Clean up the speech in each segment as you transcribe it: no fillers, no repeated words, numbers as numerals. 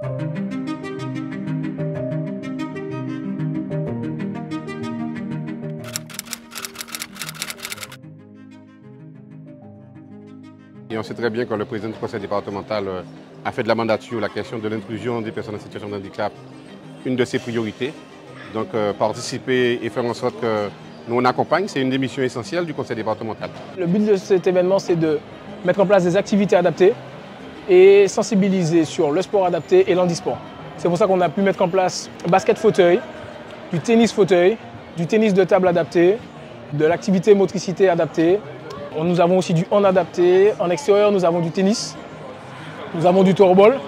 Et on sait très bien que le président du conseil départemental a fait de la mandature la question de l'inclusion des personnes en situation de handicap une de ses priorités. Donc participer et faire en sorte que nous on accompagne, c'est une des missions essentielles du conseil départemental. Le but de cet événement, c'est de mettre en place des activités adaptées et sensibiliser sur le sport adapté et l'handisport. C'est pour ça qu'on a pu mettre en place basket fauteuil, du tennis fauteuil, du tennis de table adapté, de l'activité motricité adaptée. Nous avons aussi du hand adapté. En extérieur, nous avons du tennis, nous avons du tourball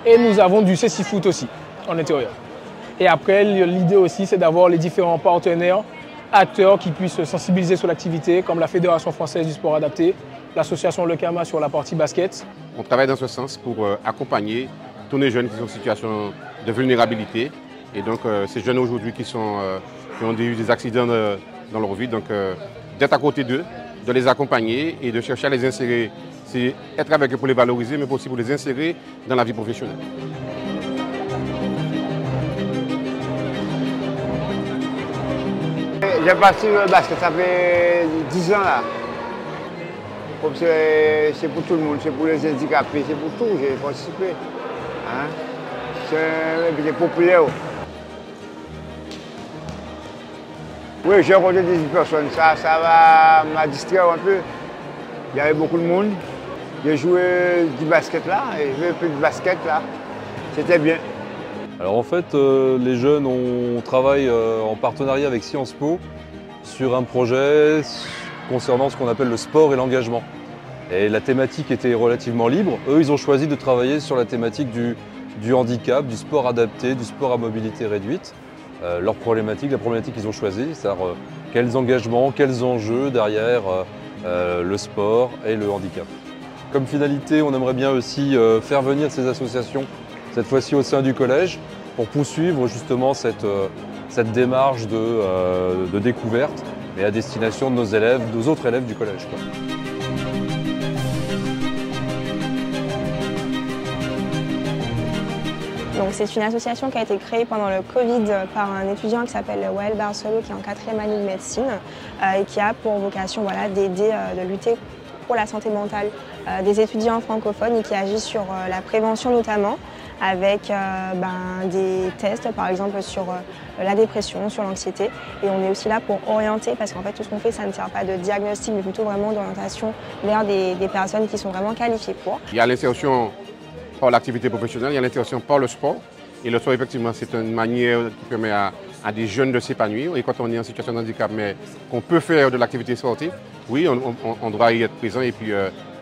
et nous avons du cécifoot aussi en intérieur. Et après, l'idée aussi, c'est d'avoir les différents partenaires, acteurs qui puissent sensibiliser sur l'activité, comme la Fédération française du sport adapté, l'association Le Kama sur la partie basket. On travaille dans ce sens pour accompagner tous les jeunes qui sont en situation de vulnérabilité. Et donc, ces jeunes aujourd'hui qui ont eu des accidents dans leur vie, donc d'être à côté d'eux, de les accompagner et de chercher à les insérer. C'est être avec eux pour les valoriser, mais aussi pour les insérer dans la vie professionnelle. J'ai parti le basket, ça fait 10 ans là. C'est pour tout le monde, c'est pour les handicapés, c'est pour tout, j'ai participé. Hein? C'est populaire. Oui, j'ai rencontré des personnes, ça m'a distraire un peu. Il y avait beaucoup de monde. J'ai joué du basket là, et j'ai joué un peu de basket là. C'était bien. Alors en fait, les jeunes, on travaille en partenariat avec Sciences Po sur un projet concernant ce qu'on appelle le sport et l'engagement. Et la thématique était relativement libre. Eux, ils ont choisi de travailler sur la thématique du handicap, du sport adapté, du sport à mobilité réduite. La problématique qu'ils ont choisie, c'est-à-dire quels engagements, quels enjeux derrière le sport et le handicap. Comme finalité, on aimerait bien aussi faire venir ces associations, cette fois-ci au sein du collège, pour poursuivre justement cette démarche de découverte, mais à destination de nos élèves, nos autres élèves du collège, quoi. C'est une association qui a été créée pendant le Covid par un étudiant qui s'appelle Wael Barcelo, qui est en 4e année de médecine et qui a pour vocation d'aider, de lutter pour la santé mentale des étudiants francophones et qui agit sur la prévention notamment avec des tests par exemple sur la dépression, sur l'anxiété. Et on est aussi là pour orienter parce qu'en fait tout ce qu'on fait ça ne sert pas de diagnostic mais plutôt vraiment d'orientation vers des personnes qui sont vraiment qualifiées pour. Il y a l'insertion par l'activité professionnelle, il y a l'insertion par le sport. Et le sport, effectivement, c'est une manière qui permet à des jeunes de s'épanouir. Et quand on est en situation de handicap, mais qu'on peut faire de l'activité sportive, oui, on doit y être présent et puis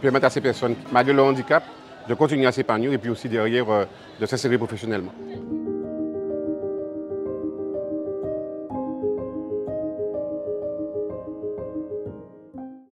permettre à ces personnes, malgré leur handicap, de continuer à s'épanouir et puis aussi derrière de s'insérer professionnellement.